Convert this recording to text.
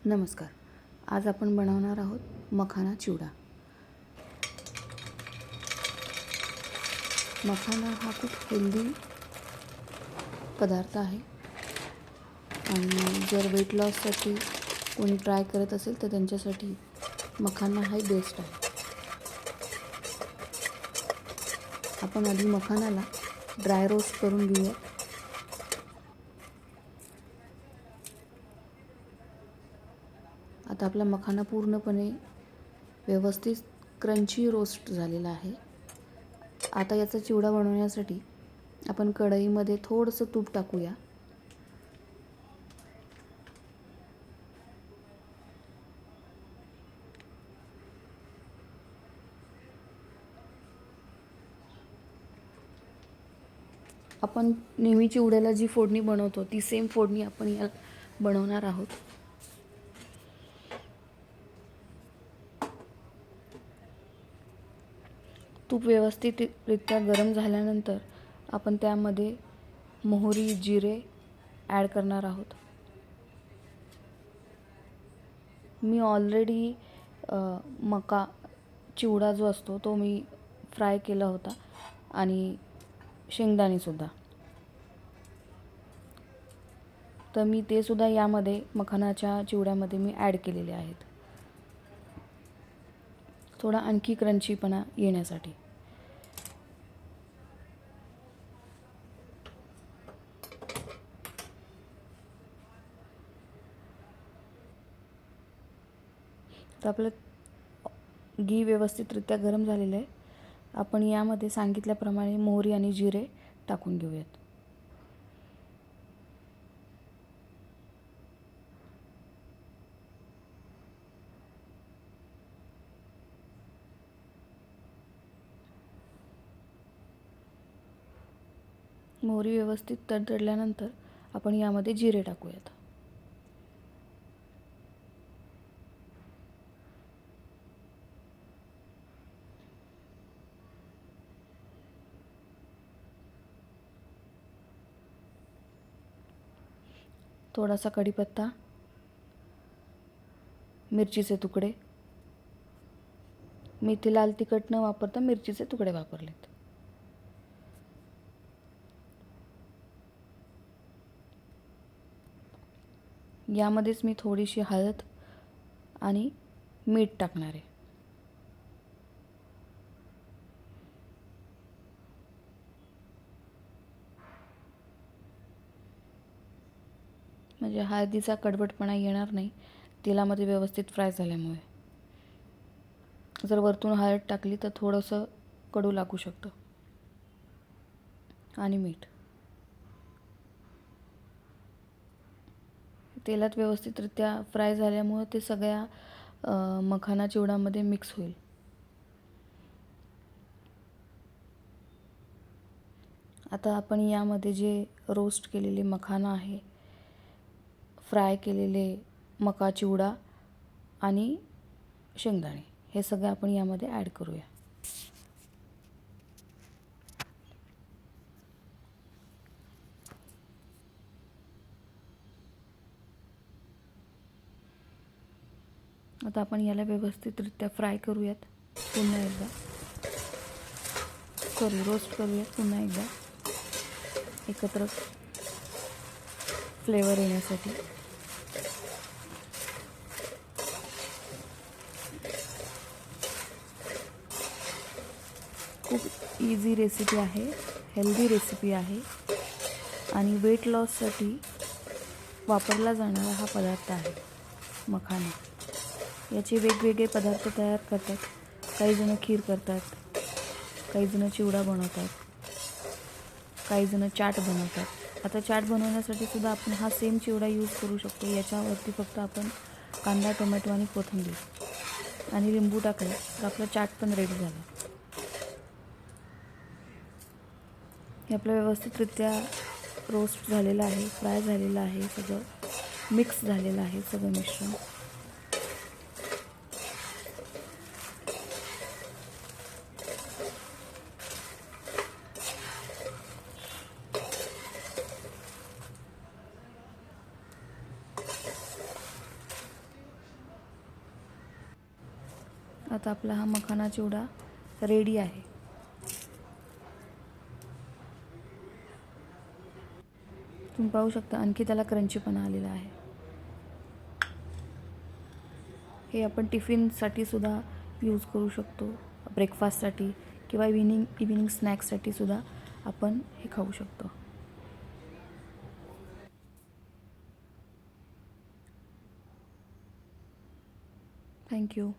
नमस्कार. आज आपण बनवणार आहोत मखाना चिवडा. मखाना हा खूप हेल्दी पदार्थ आहे आणि जर वेट लॉससाठी कोणी ट्राय करत असेल तर त्यांच्यासाठी मखाना हा बेस्ट आहे. आपण आधी मखानाला ड्राय रोस्ट करून घेऊया. आता आपला मखाना पूर्णपणे व्यवस्थित क्रंची रोस्ट झालेला आहे. आता याचा चिवडा बनवण्यासाठी आपण कढईमध्ये थोडंसं तूप टाकूया. आपण नेहमी चिवड्याला जी फोडणी बनवतो ती सेम फोडणी आपण या बनवणार आहोत. तूप व्यवस्थितरित्या गरम झाल्यानंतर आपण त्यामध्ये मोहरी, जिरे ॲड करणार आहोत. मी ऑलरेडी मका चिवडा जो असतो तो मी फ्राय केला होता आणि शेंगदाणेसुद्धा. तर मी ते सुद्धा यामध्ये मखानाच्या चिवड्यामध्ये मी ॲड केलेले आहेत, थोडा आणखी क्रंचीपणा येण्यासाठी. तर आपलं घी व्यवस्थितरित्या गरम झालेलं आहे. आपण यामध्ये सांगितल्याप्रमाणे मोहरी आणि जिरे टाकून घेऊयात. मोहरी व्यवस्थित तडतडल्यानंतर आपण यामध्ये जिरे टाकूयात. थोडासा कढीपत्ता, मिरचीचे तुकडे. मी इथे लाल तिखट न वापरता मिरचीचे तुकडे वापरलेत. यामध्येच मी थोडीशी हळद आणि मीठ टाकणार आहे. म्हणजे हळदीचा कडवटपणा येणार नाही तेलामध्ये व्यवस्थित फ्राय झाल्यामुळे. जर वरतून हळद टाकली तर थोडंसं कडू लागू शकतं. आणि मीठ तेलात व्यवस्थितरित्या फ्राय झाल्यामुळे ते सगळ्या मखाना चिवड्यामध्ये मिक्स होईल. आता आपण यामध्ये जे रोस्ट केलेले मखाना आहे, फ्राय केलेले मका चिवडा आणि शेंगदाणे हे सगळं आपण यामध्ये ॲड करूया. आता आपण याला व्यवस्थितरित्या फ्राय करूयात. पुन्हा एकदा रोस्ट करूयात पुन्हा एकदा एकत्र फ्लेवर येण्यासाठी. खूप इझी रेसिपी आहे, हेल्दी रेसिपी आहे आणि वेट लॉससाठी वापरला जाणारा हा पदार्थ आहे मखाना. याचे वेगवेगळे पदार्थ तयार करतात. काही जण खीर करतात, काही जण चिवडा बनवतात, काही जण चाट बनवतात. आता चाट बनवण्यासाठी सुद्धा आपण हा सेम चिवडा यूज करू शकतो. याच्यावरती फक्त आपण कांदा, टोमॅटो आणि कोथिंबीर आणि लिंबू टाकले तर आपला चाट पण रेडी झाला. हे आपलं व्यवस्थितरित्या रोस्ट झालेलं आहे, फ्राय झालेलं आहे, सगळं मिक्स झालेलं आहे सगळं मिश्रण. आता आपला हा मखाना चिवडा रेडी आहे. तुम्ही पाहू शकता आणखी त्याला क्रंचीपणा आलेला आहे. हे आपण टिफिनसाठी सुद्धा यूज करू शकतो, ब्रेकफास्टसाठी किंवा इव्हिनिंग स्नॅक्ससाठी सुद्धा आपण हे खाऊ शकतो. थँक्यू.